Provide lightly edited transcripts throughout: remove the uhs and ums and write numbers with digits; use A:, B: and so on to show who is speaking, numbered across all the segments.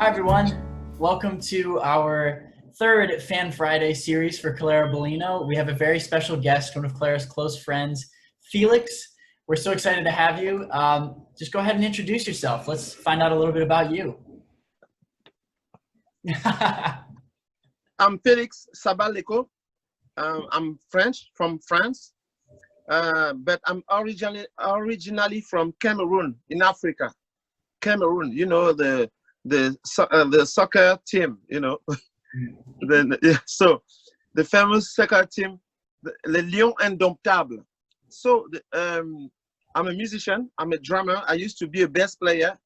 A: everyone. Welcome to our third Fan Friday series for Clara Bellino. We have a very special guest, one of Clara's close friends, Felix. We're so excited to have you. Just go ahead and introduce yourself. Let's find out a little bit about you.
B: I'm Felix Sabal-Lecco. I'm French, from France, but I'm originally from Cameroon in Africa. Cameroon, you know, the soccer team, you know. So the famous soccer team, les Lions Indomptables. So I'm a musician, I'm a drummer. I used to be a bass player,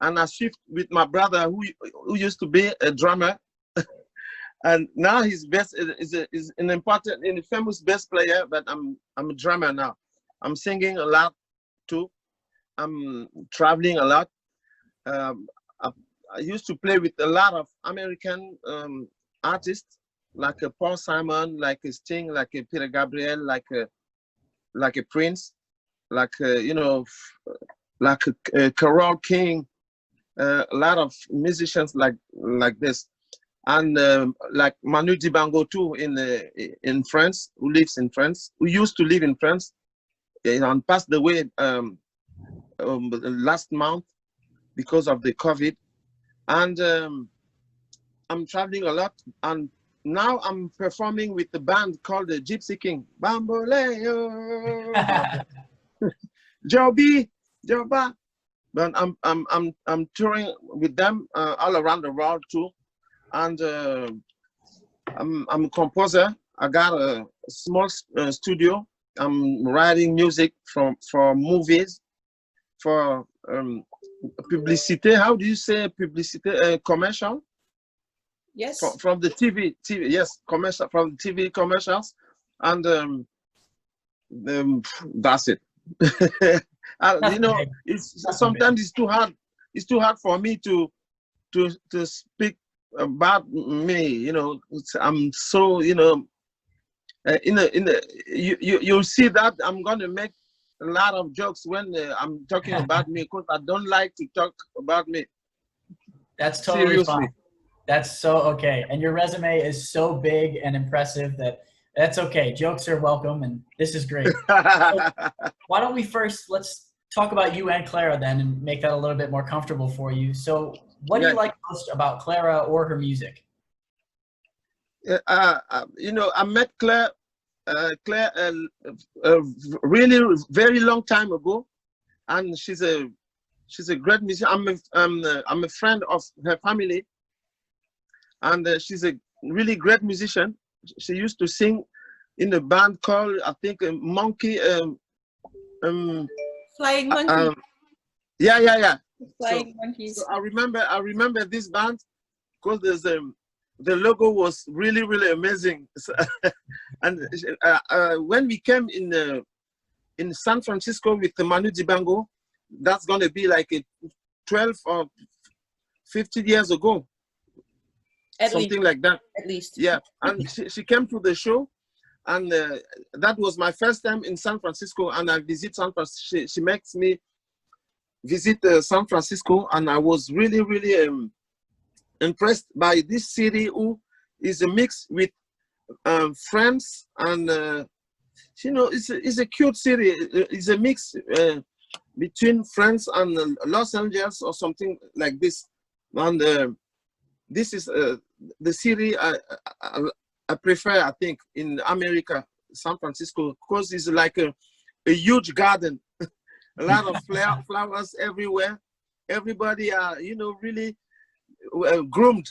B: and I shift with my brother who used to be a drummer. And now he's is an important and famous bass player, but I'm a drummer now. I'm singing a lot too. I'm traveling a lot. I used to play with a lot of American artists, like Paul Simon, like a Sting, like a Peter Gabriel, like a Prince, like you know, like a Carole King. A lot of musicians like this. And like Manu Dibango too in France, who lives in France, who used to live in France, and passed away last month because of the COVID. And I'm traveling a lot, and now I'm performing with the band called the Gypsy King. Bamboleo, Joby, Joba. But I'm touring with them all around the world too. And I'm a composer. I got a small studio. I'm writing music for movies, for publicité. How do you say publicité? Commercial?
C: Yes.
B: From the TV, yes, commercial, from TV commercials, and that's it. You know, sometimes it's too hard. It's too hard for me to speak about me. You know, I'm so, you know, you'll see that I'm gonna make a lot of jokes when I'm talking about me, because I don't like to talk about me.
A: That's totally
B: Seriously.
A: fine. That's so okay. And your resume is so big and impressive that's okay. Jokes are welcome, and this is great. So why don't we let's talk about you and Clara then, and make that a little bit more comfortable for you. So what do you like most about Clara or her music?
B: You know, I met Claire really very long time ago, and she's a great musician. I'm a friend of her family, and she's a really great musician. She used to sing in a band called, I think, Monkey.
C: Flying Monkey.
B: Yeah.
C: Flying Monkeys.
B: So I remember this band because the logo was really amazing. So, and when we came in San Francisco with the Manu Dibango, that's gonna be like 12 or 15 years ago. Something like that.
C: At least.
B: Yeah, and she came to the show, and that was my first time in San Francisco, and I visit San Francisco. She makes me visit San Francisco, and I was really impressed by this city, who is a mix with France, and you know, it's a cute city. It's a mix between France and Los Angeles or something like this. And this is the city I prefer, I think, in America, San Francisco, because it's like a huge garden, a lot of flowers everywhere. Everybody are, you know, really groomed,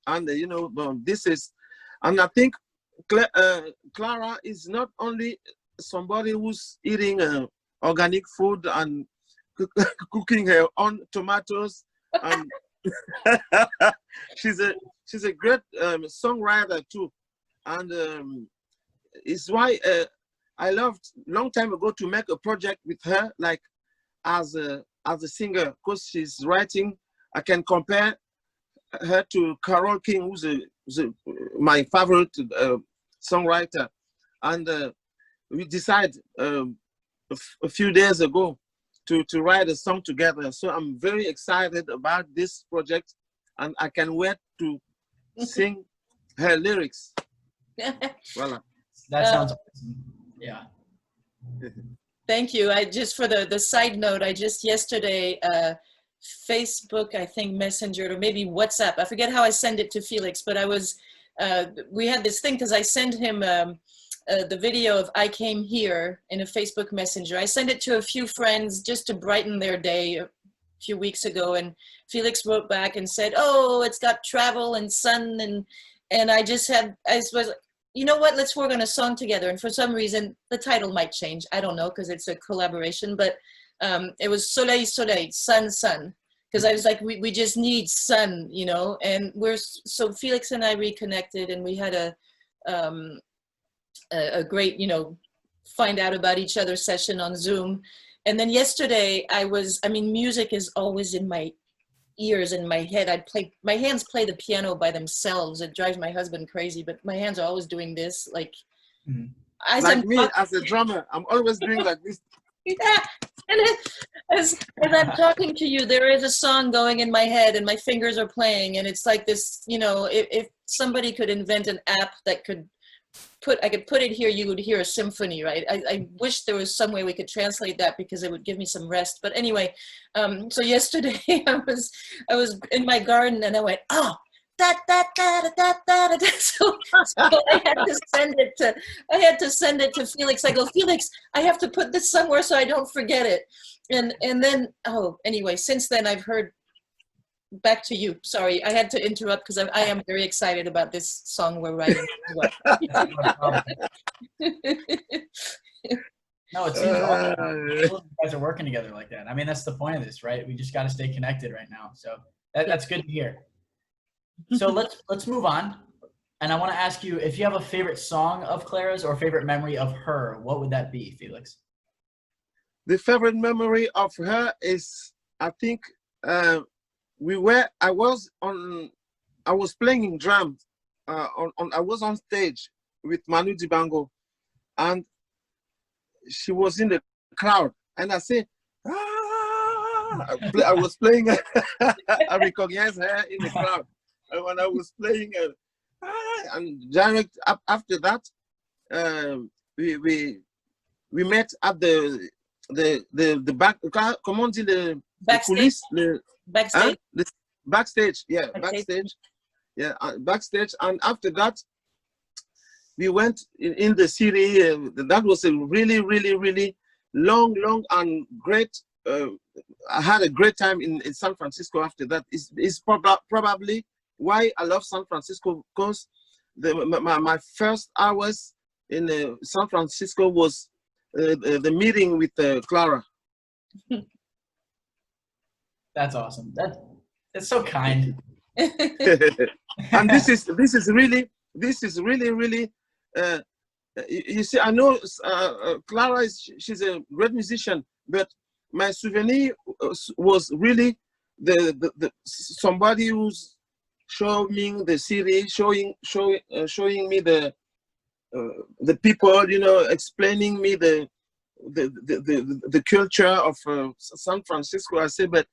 B: and you know, this is, and I think Clara is not only somebody who's eating organic food and cooking her own tomatoes, and she's a great songwriter too, and it's why I loved long time ago to make a project with her, like as a singer, because she's writing. I can compare her to Carole King, who's my favorite songwriter, and we decided a few days ago to write a song together. So I'm very excited about this project, and I can wait to sing her lyrics. Voila.
A: That sounds awesome. Yeah.
C: Thank you. I just, for the side note, I just yesterday, Facebook, I think Messenger, or maybe WhatsApp, I forget how I sent it to Felix, but I was, we had this thing because I sent him the video of I Came Here in a Facebook Messenger. I sent it to a few friends just to brighten their day a few weeks ago, and Felix wrote back and said, oh, it's got travel and sun, and I just had, I was, you know what, let's work on a song together. And for some reason, the title might change. I don't know, because it's a collaboration, but it was Soleil, Soleil, Sun, Sun. Because I was like, we just need sun, you know? And so Felix and I reconnected, and we had a great, you know, find out about each other session on Zoom. And then yesterday music is always in my ears and my head. My hands play the piano by themselves. It drives my husband crazy, but my hands are always doing this. Like,
B: as a drummer, I'm always doing like this.
C: Yeah. And as I'm talking to you, there is a song going in my head and my fingers are playing, and it's like this, you know, if somebody could invent an app that I could put it here, you would hear a symphony, right? I wish there was some way we could translate that, because it would give me some rest. But anyway, so yesterday I was in my garden and I went, oh, da da da da da da da. So I had to send it to Felix. I go, Felix, I have to put this somewhere so I don't forget it. And then, oh, anyway, since then I've heard. Back to you. Sorry, I had to interrupt because I am very excited about this song we're writing.
A: No, it seems awesome. You guys are working together like that. I mean, that's the point of this, right? We just got to stay connected right now. So that's good to hear. So let's move on. And I want to ask you, if you have a favorite song of Clara's or favorite memory of her, what would that be, Felix?
B: The favorite memory of her is, I think, I was playing drums. I was on stage with Manu Dibango, and she was in the crowd, and I said, ah! I was playing. I recognized her in the crowd, and when I was playing, and direct after that, we met at the back. Comment on dit le coulisses?
C: Backstage.
B: Backstage, yeah, backstage. Yeah, backstage. And after that, we went in the city. That was a really, really, really long and great. I had a great time in San Francisco after that. It's probably why I love San Francisco, because my first hours in San Francisco was the meeting with Clara.
A: That's awesome. That's so kind.
B: And this is really you see, I know Clara she's a great musician, but my souvenir was really the somebody who's showing the city, showing me the people, you know, explaining me the culture of San Francisco. I say, but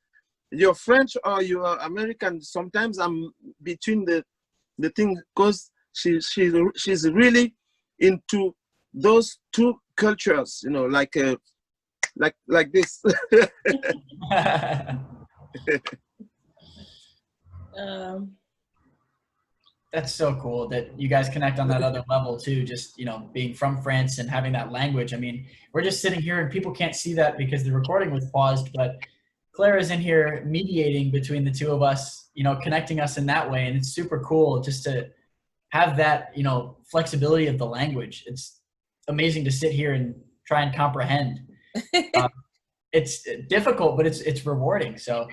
B: you're French or you're American. Sometimes I'm between the thing, because she's really into those two cultures, you know, like this.
A: That's so cool that you guys connect on that other level too, just, you know, being from France and having that language. I mean, we're just sitting here and people can't see that because the recording was paused, but Clara's in here mediating between the two of us, you know, connecting us in that way. And it's super cool just to have that, you know, flexibility of the language. It's amazing to sit here and try and comprehend. It's difficult, but it's rewarding. So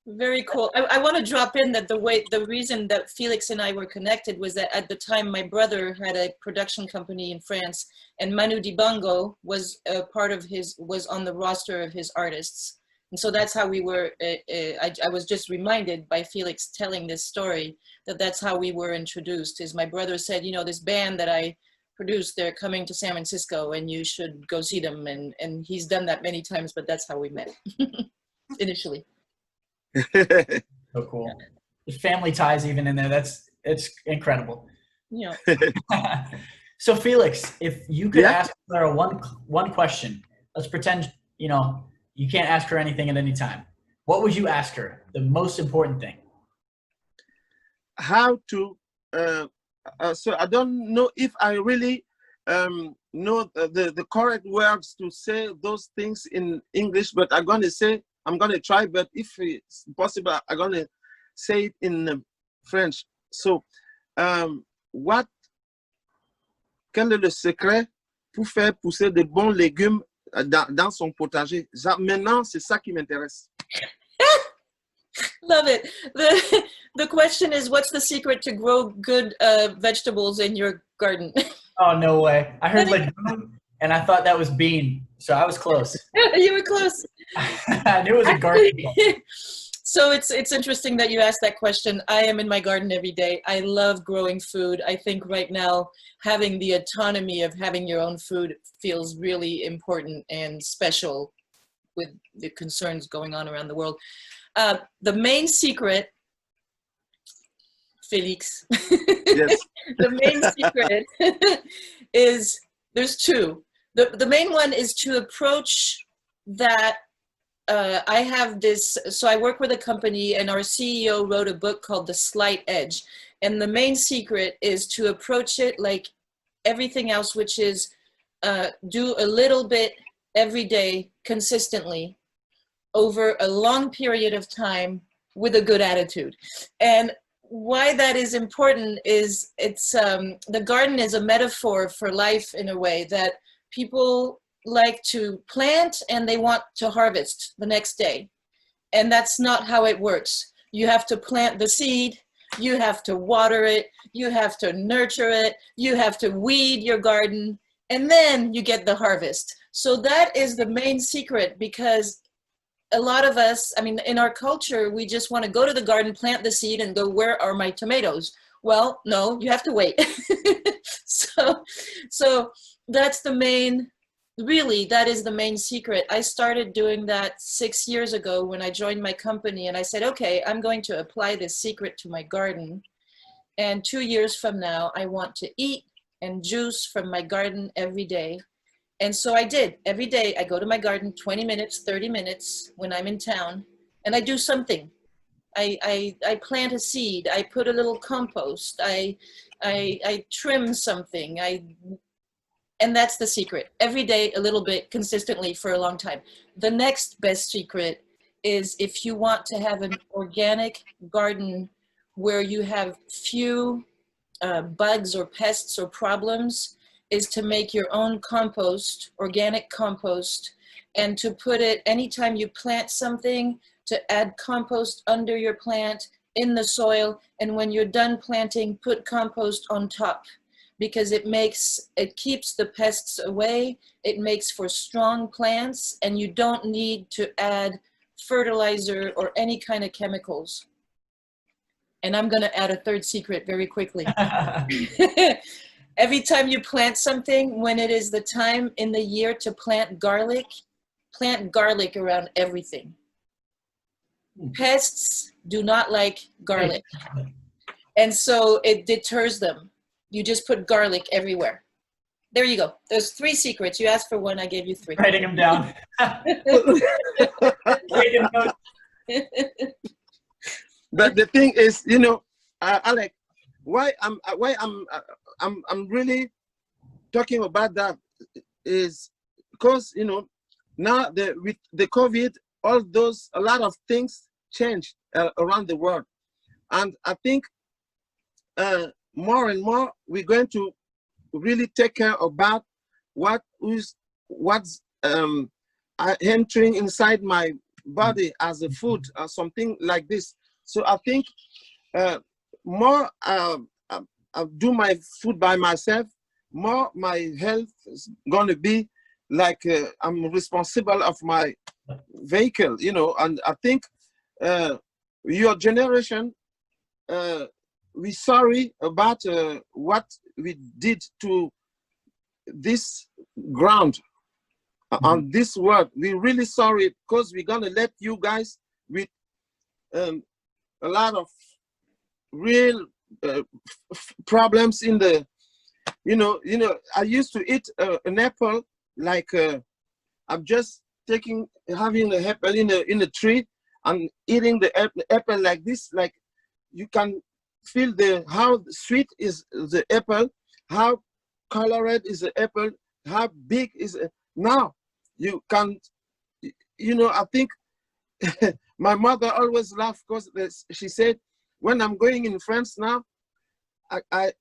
C: very cool. I want to drop in that the reason that Felix and I were connected was that at the time my brother had a production company in France, and Manu Dibango was was on the roster of his artists. And so that's how we were, I was just reminded by Felix telling this story that's how we were introduced. Is my brother said, you know, this band that I produced, they're coming to San Francisco and you should go see them. And he's done that many times, but that's how we met initially.
A: So cool. the family ties even in there. It's incredible.
C: Yeah.
A: So Felix, if you could
B: Yeah.
A: ask Clara one question, let's pretend you can't ask her anything at any time. What would you ask her? The most important thing.
B: How to so I don't know if I really know the correct words to say those things in English, but I'm gonna try, but if it's possible I'm gonna say it in French. So quel est le secret pour faire pousser de bons légumes dans son potager? Maintenant c'est ça qui m'intéresse.
C: Love it. The question is, what's the secret to grow good vegetables in your garden?
A: Oh, no way. I heard legume, and I thought that was bean, so I was close.
C: You were close.
A: I knew it was a garden.
C: So it's interesting that you asked that question. I am in my garden every day. I love growing food. I think right now having the autonomy of having your own food feels really important and special with the concerns going on around the world. The main secret, Felix,
B: Yes.
C: the main secret is, there's two. The main one is to approach that. I have this, so I work with a company and our CEO wrote a book called The Slight Edge. And the main secret is to approach it like everything else, which is do a little bit every day consistently over a long period of time with a good attitude. And why that is important is the garden is a metaphor for life in a way that people like to plant and they want to harvest the next day. And that's not how it works. You have to plant the seed, you have to water it, you have to nurture it, you have to weed your garden, and then you get the harvest. So that is the main secret, because a lot of us, I mean, in our culture, we just want to go to the garden, plant the seed, and go, where are my tomatoes? Well, no, you have to wait. So that's the main, really, that is the main secret. I started doing that 6 years ago when I joined my company, and I said, okay, I'm going to apply this secret to my garden. And 2 years from now, I want to eat and juice from my garden every day. And so I did. Every day I go to my garden 20 minutes, 30 minutes when I'm in town, and I do something. I plant a seed, I put a little compost, I trim something, and that's the secret. Every day a little bit, consistently for a long time. The next best secret is, if you want to have an organic garden where you have few bugs or pests or problems, is to make your own compost, organic compost, and to put it, anytime you plant something, to add compost under your plant in the soil, and when you're done planting, put compost on top, because it keeps the pests away, it makes for strong plants, and you don't need to add fertilizer or any kind of chemicals. And I'm gonna add a third secret very quickly. Every time you plant something, when it is the time in the year to plant garlic around everything. Pests do not like garlic. And so it deters them. You just put garlic everywhere. There you go. There's 3 secrets. You asked for one, I gave you 3.
A: Writing them down. Taking notes.
B: But the thing is, Alec, why I'm really talking about that is because now with the COVID, a lot of things changed around the world, and I think more and more we're going to really take care about what's entering inside my body as a food or something like this. So I think more I'll do my food by myself, more my health is going to be like I'm responsible of my vehicle, and I think your generation, we're sorry about what we did to this ground, on this world. We're really sorry, because we're going to let you guys with a lot of real problems in the, I used to eat an apple like I'm just having an apple in a tree and eating the apple like this, like you can feel how sweet is the apple, how colored is the apple, how big is it. Now you can, I think my mother always laughed because she said, when I'm going in France now, I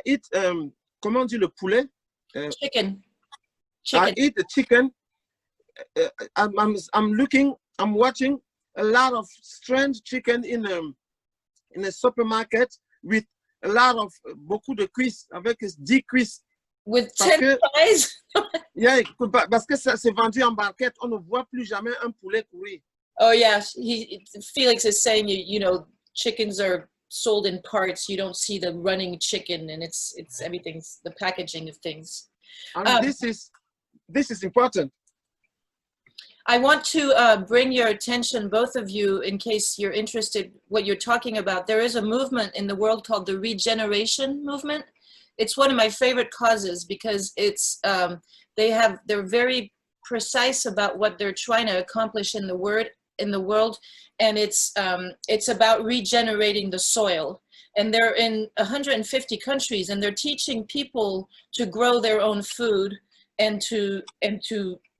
B: eat comment on dit le poulet?
C: Chicken.
B: I eat the chicken. I'm watching a lot of strange chicken in a supermarket with a lot of beaucoup de cuisses avec 10 cuisses.
C: With 10 thighs?
B: Yeah, parce que c'est vendu en barquette, on ne voit plus jamais un poulet courir.
C: Oh yeah, Felix is saying chickens are sold in parts. You don't see the running chicken, and it's everything's the packaging of things.
B: And this is important.
C: I want to bring your attention, both of you, in case you're interested what you're talking about. There is a movement in the world called the regeneration movement. It's one of my favorite causes because it's they're very precise about what they're trying to accomplish in the world, and it's about regenerating the soil. And they're in 150 countries, and they're teaching people to grow their own food and to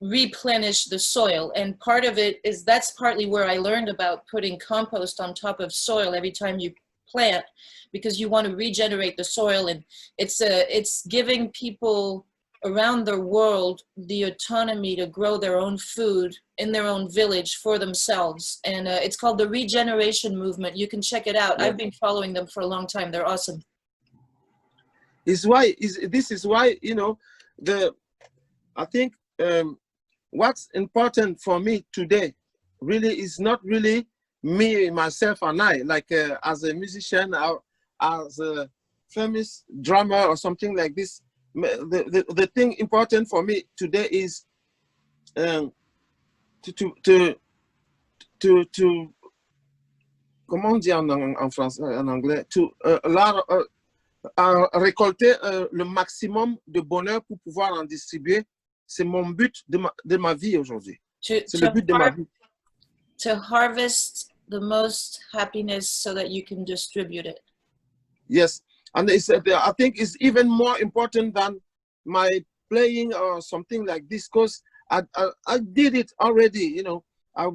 C: replenish the soil. And part of it is, that's partly where I learned about putting compost on top of soil every time you plant, because you want to regenerate the soil. And it's giving people around the world the autonomy to grow their own food in their own village for themselves. And it's called the Regeneration Movement. You can check it out. Yeah. I've been following them for a long time. They're awesome.
B: This is why, I think what's important for me today really is not really me, myself, and I, like as a musician or as a famous drummer or something like this. The thing important for me today is to comment on dit en français, en anglais, récolter le maximum de bonheur pour pouvoir en distribuer. C'est mon but de ma vie aujourd'hui. C'est le but de ma vie.
C: To harvest the most happiness so that you can distribute it. Yes.
B: And I think it's even more important than my playing or something like this, because I did it already. I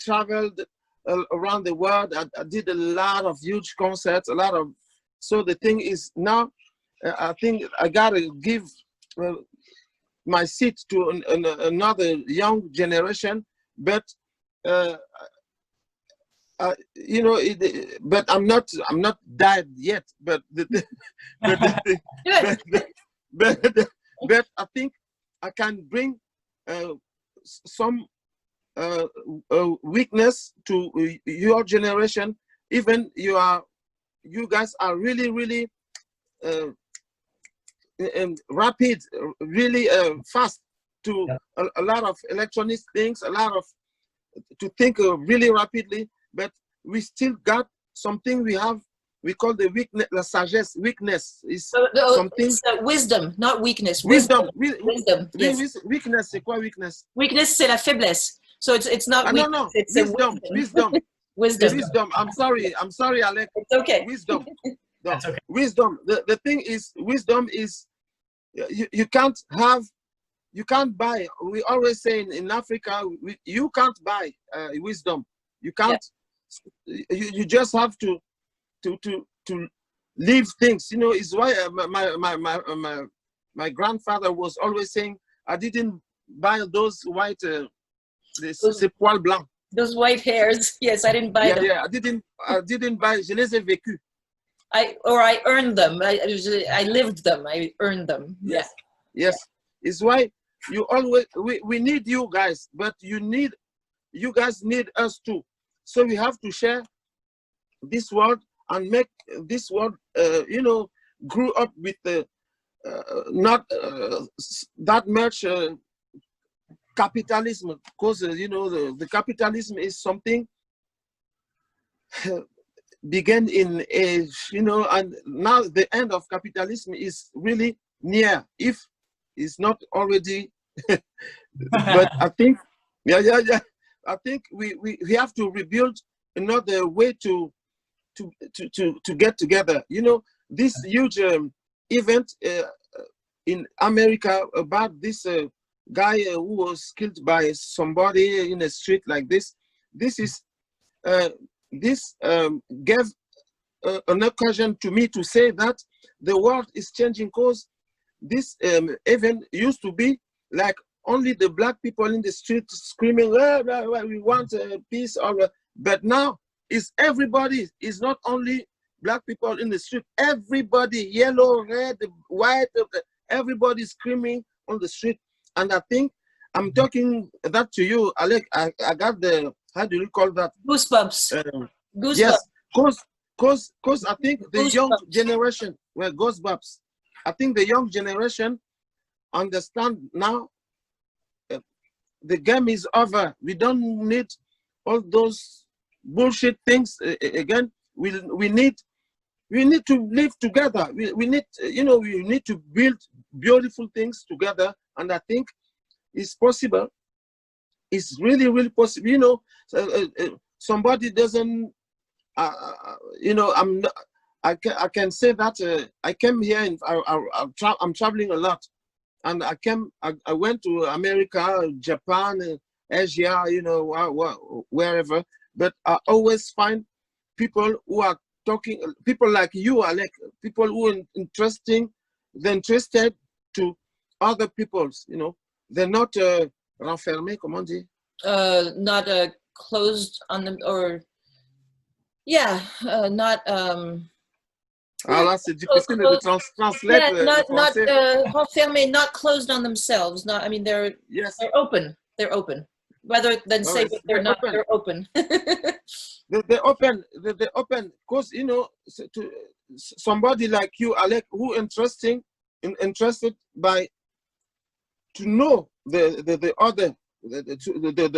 B: traveled around the world. I did a lot of huge concerts, so the thing is now, I think I gotta give my seat to another young generation, but but I'm not dead yet. But but I think I can bring some weakness to your generation. Even you guys are really rapid, really fast to a lot of electronic things, a lot of to think really rapidly. But we still got something we call the weakness, la sagesse. Weakness is something.
C: It's wisdom, not weakness.
B: Wisdom.
C: Yes.
B: Weakness, c'est quoi weakness?
C: Weakness, c'est la faiblesse. So it's not weakness.
B: No.
C: It's
B: wisdom. Wisdom. I'm sorry, Alec.
C: It's okay.
B: Wisdom. No.
A: That's okay.
B: Wisdom. The thing is, wisdom is you can't buy. We always say in Africa, you can't buy wisdom. You can't. Yeah. You just have to live things. It's why my grandfather was always saying, I didn't buy those white ces poils blancs.
C: Those white hairs. Yes, I didn't buy them.
B: Yeah, I didn't buy. Je les ai vécus.
C: I earned them. I lived them. I earned them.
B: Yes. Yeah. Yes. It's why you always we need you guys, but you guys need us too. So we have to share this world and make this world, grew up with not that much capitalism, because the capitalism is something. began in a, and now the end of capitalism is really near, if it's not already. But I think, yeah. I think we have to rebuild another way to get together. This huge event in America about this guy who was killed by somebody in a street like this. This is gave an occasion to me to say that the world is changing, because this event used to be like only the black people in the street screaming, we want peace, but now it's everybody. It's not only black people in the street, everybody, yellow, red, white, everybody screaming on the street. And I think I'm talking that to you, Alec. I got the, how do you call that?
C: Goosebumps. Goosebumps.
B: Yes, because I think the young
C: Goosebumps.
B: generation, well, goosebumps. I think the young generation understand now the game is over. We don't need all those bullshit things again. We need to live together. We need, we need to build beautiful things together. And I think it's possible. It's really, really possible. Somebody doesn't, I'm not, I can say that I came here and I'm traveling a lot. And I went to America, Japan, Asia, wherever. But I always find people who are talking, people like you, Alec, people who are interested to other people's, they're not renfermés, comment on dit?
C: Not closed on them, or yeah, not
B: Là, c'est difficile de translate
C: yeah, not
B: français.
C: renfermés, not closed on themselves. Not, I mean, they're open. They're open. Rather than say that they're not, open. They're open.
B: They're open. They're open because to somebody like you, Alec, who interested by to know the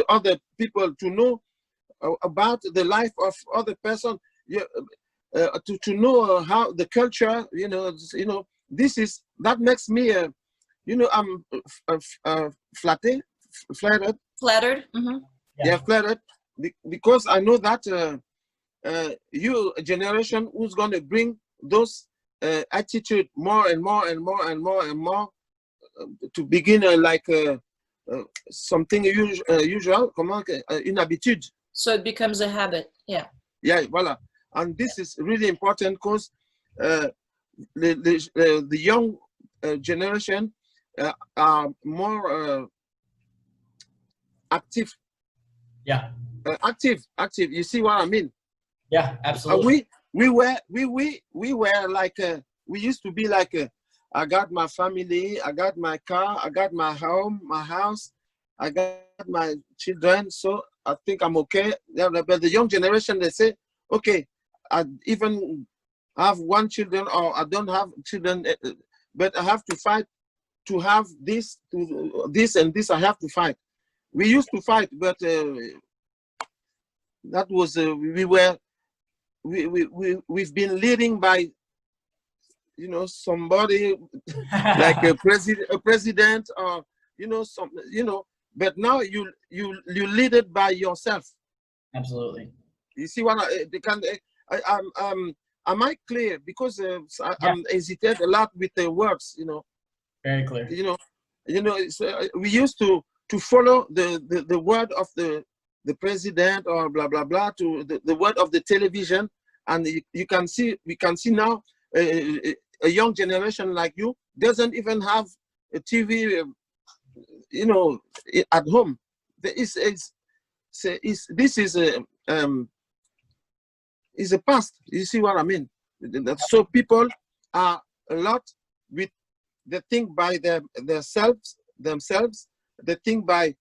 B: other people, to know about the life of other person, to know how the culture, this is, that makes me, I'm flattered.
C: Flattered. Mm-hmm.
B: Yeah, flattered, because I know that you, a generation who's going to bring those attitude more and more and more and more and more to begin like something usual, une habitude.
C: So it becomes a habit. Yeah.
B: Yeah, voilà. And this is really important because the young generation are more active.
A: Yeah.
B: Active. You see what I mean?
A: Yeah, absolutely.
B: We were like we used to be like I got my family, I got my car, I got my home, my house, I got my children, so I think I'm okay. But the young generation, they say, okay, I even have one children, or I don't have children, but I have to fight to have this, to this and this. I have to fight. We used to fight, but that was we've been leading by, somebody like a president, or but now you lead it by yourself.
A: Absolutely.
B: You see what am I clear? Because I'm hesitate a lot with the words,
A: Very clear.
B: We used to follow the word of the president, or blah blah blah, to the word of the television, and we can see now a young generation like you doesn't even have a TV, at home. This is a past. You see what I mean? So people are a lot with, they think by themselves. They think by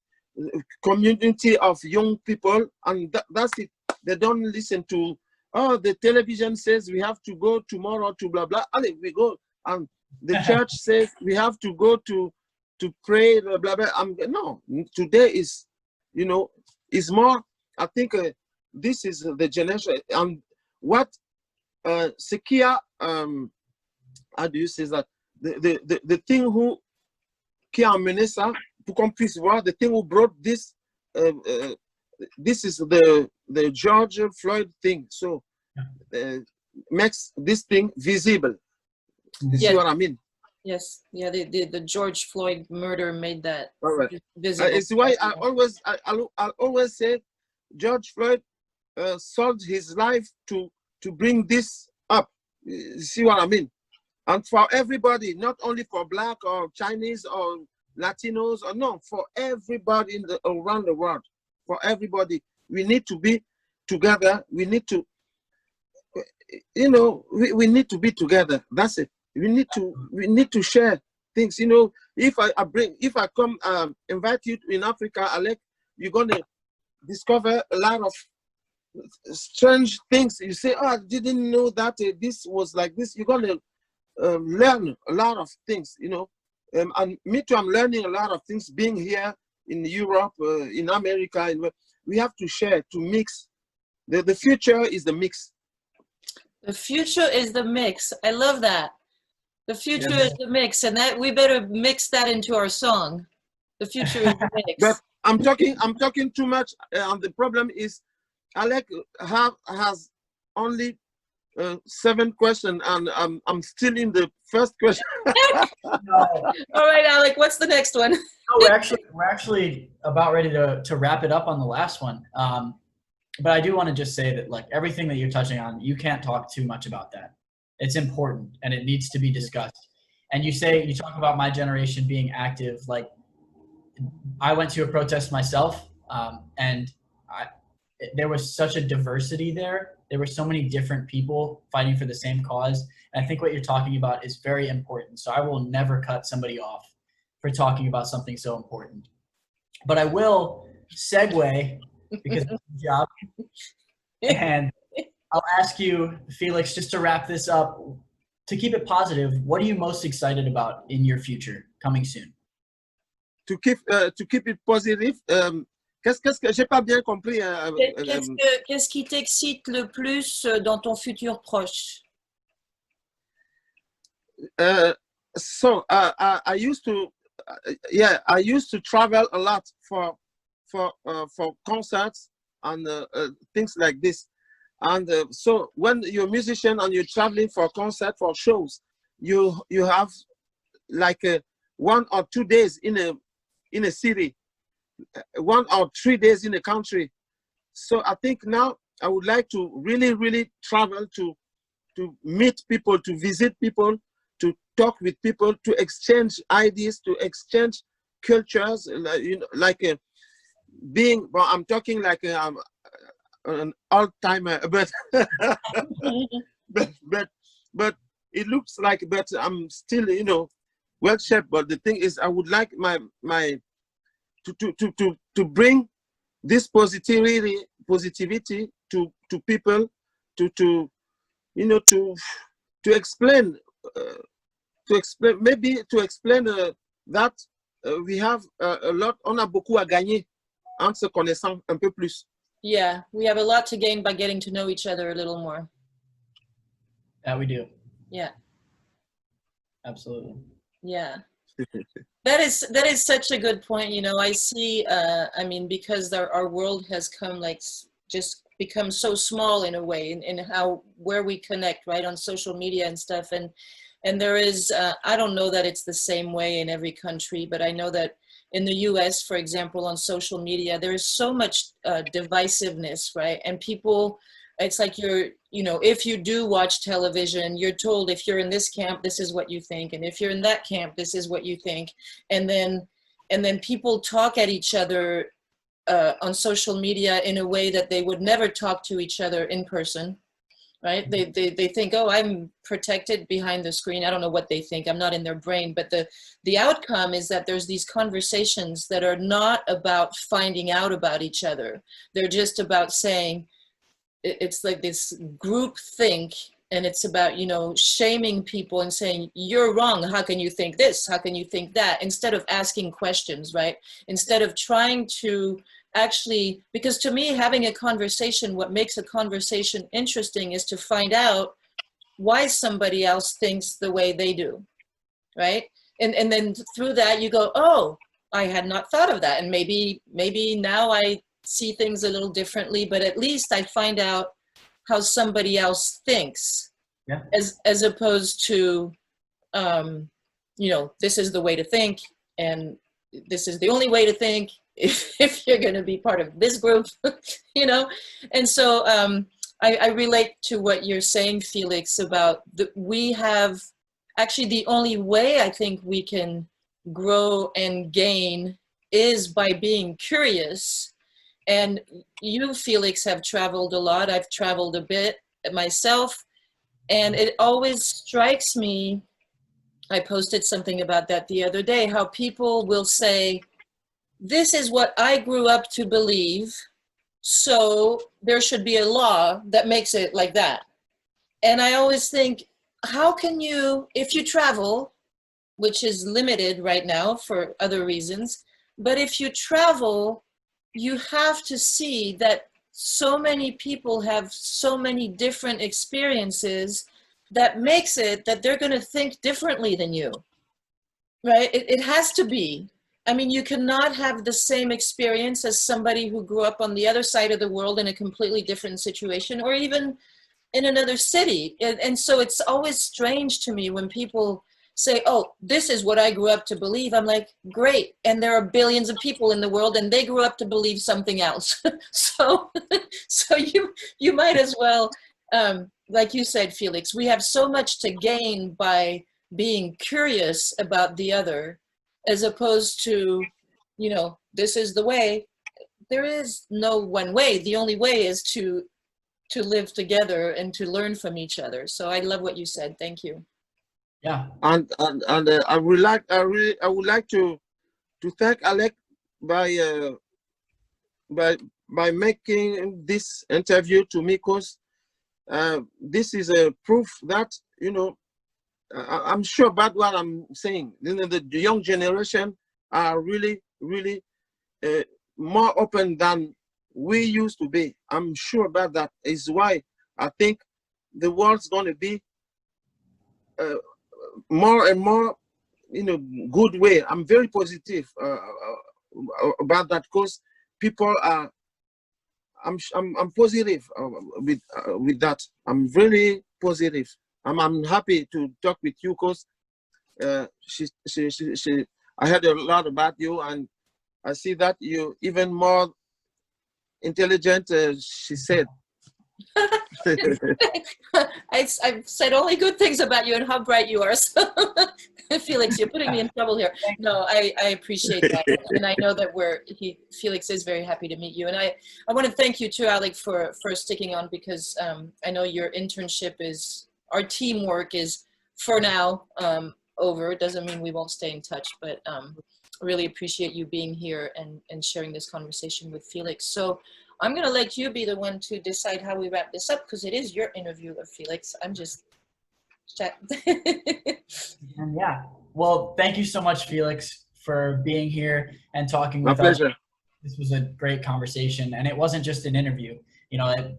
B: community of young people, and that's it. They don't listen to, the television says we have to go tomorrow to blah blah. And we go, and the church says we have to go to pray, blah blah blah. No, today is, is more. I think this is the generation, and what ce qui a how do you say that, the thing qui a amené ça pour qu'on puisse voir, the thing who brought this this is the George Floyd thing, so makes this thing visible. You see what I mean?
C: Yes, yeah, the George Floyd murder made that visible.
B: It's why I always say George Floyd sold his life to bring this up. You see what I mean? And for everybody, not only for Black or Chinese or Latinos, or no, for everybody around the world, for everybody, we need to be together. We need to, you know, we need to be together. That's it. We need to share things. You know, if I come invite you in Africa, Alec, you're gonna discover a lot of strange things. You say, oh, I didn't know that this was like this. You're gonna learn a lot of things, you know. And me too, I'm learning a lot of things being here in Europe, in America. And we have to share, to mix. The future is the mix.
C: The future is the mix. I love that. The future is the mix, and that we better mix that into our song. The future is the mix.
B: But I'm talking too much, and the problem is Alec has only 7 questions, and I'm still in the first question.
A: No.
C: All right, Alec, what's the next one?
A: No, we're actually about ready to wrap it up on the last one. But I do want to just say that, like, everything that you're touching on, you can't talk too much about that. It's important and it needs to be discussed. And you talk about my generation being active. Like, I went to a protest myself, and there was such a diversity there. There were so many different people fighting for the same cause. And I think what you're talking about is very important. So I will never cut somebody off for talking about something so important. But I will segue, because it's a job. And I'll ask you, Felix, just to wrap this up, to keep it positive, what are you most excited about in your future coming soon?
B: To keep it positive, qu'est-ce que j'ai pas bien compris?
C: Qu'est-ce qui t'excite le plus dans ton futur proche?
B: So I used to travel a lot for concerts and things like this. And so when you're a musician and you're traveling for concert, for shows, you have like 1 or 2 days in a city, 1 or 3 days in a country. So I think now I would like to really travel to meet people, to visit people, to talk with people, to exchange ideas, to exchange cultures, you know, like being, well, I'm talking like an old-timer, but but it looks like, but I'm still, you know, well shaped. But the thing is, I would like to bring this positivity to people, to you know, to explain that we have a lot, on a beaucoup à gagner en se connaissant un peu plus.
C: Yeah, we have a lot to gain by getting to know each other a little more.
A: That we do.
C: Yeah.
A: Absolutely.
C: Yeah. That is such a good point. You know, I see, I mean, because our world has come, like, just become so small in a way, in where we connect, right, on social media and stuff. And there is, I don't know that it's the same way in every country, but I know that in the US, for example, on social media, there is so much divisiveness, right? And people, it's like you know, if you do watch television, you're told if you're in this camp, this is what you think. And if you're in that camp, this is what you think. And then people talk at each other on social media in a way that they would never talk to each other in person. Right? They think, oh, I'm protected behind the screen. I don't know what they think. I'm not in their brain. But the outcome is that there's these conversations that are not about finding out about each other. They're just about saying, it's like this group think and it's about, you know, shaming people and saying, you're wrong, how can you think this, how can you think that, instead of asking questions, right? Instead of trying to actually, because to me, having a conversation, what makes a conversation interesting is to find out why somebody else thinks the way they do, right? And then through that you go, oh, I had not thought of that, and maybe now I see things a little differently, but at least I find out how somebody else thinks,
A: Yeah.
C: as opposed to, you know, this is the way to think, and this is the only way to think if you're going to be part of this group, you know? And so I relate to what you're saying, Felix, about we have, actually the only way I think we can grow and gain is by being curious. And you, Felix, have traveled a lot. I've traveled a bit myself. And it always strikes me, I posted something about that the other day, how people will say, this is what I grew up to believe, so there should be a law that makes it like that. And I always think, how can you, if you travel, which is limited right now for other reasons, but if you travel, you have to see that so many people have so many different experiences that makes it that they're going to think differently than you, right? It has to be. I mean, you cannot have the same experience as somebody who grew up on the other side of the world in a completely different situation, or even in another city. And so it's always strange to me when people say, oh, this is what I grew up to believe. I'm like, great. And there are billions of people in the world and they grew up to believe something else. so you might as well, like you said, Felix, we have so much to gain by being curious about the other, as opposed to, you know, this is the way. There is no one way. The only way is to live together and to learn from each other. So I love what you said. Thank you.
A: Yeah.
B: And I would like to thank Alec by making this interview to me, because this is a proof that, you know, I'm sure about what I'm saying. You know, the young generation are really more open than we used to be. I'm sure about that. Is why I think the world's going to be more and more, you know, good way. I'm very positive about that, because people are. I'm positive with that. I'm really positive. I'm happy to talk with you, because I heard a lot about you, and I see that you're even more intelligent. She said.
C: I've said only good things about you and how bright you are. So, Felix, you're putting me in trouble here. No, I appreciate that, and I know that Felix is very happy to meet you. And I want to thank you too, Alec, for sticking on, because I know your internship is, our teamwork is for now over. It doesn't mean we won't stay in touch, but really appreciate you being here and sharing this conversation with Felix. So I'm going to let you be the one to decide how we wrap this up, because it is your interview of Felix. I'm just
A: And yeah, well, thank you so much, Felix, for being here and talking
B: My
A: with us.
B: pleasure.
A: This was a great conversation, and it wasn't just an interview. You know, it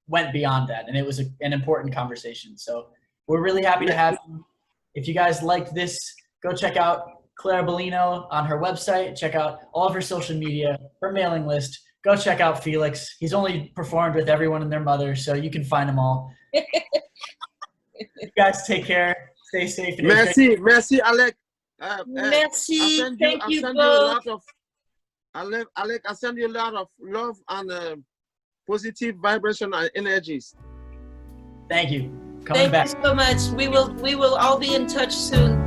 A: went beyond that, and it was an important conversation. So we're really happy to have you. If you guys liked this, go check out Clara Bellino on her website. Check out all of her social media, her mailing list. Go check out Felix. He's only performed with everyone and their mother, so you can find them all. You guys take care. Stay safe.
B: Merci, Alec.
C: Merci. Thank you both.
B: Alec, I send you a lot of love and positive vibration and energies.
A: Thank you.
C: Thank you so much. We will all be in touch soon.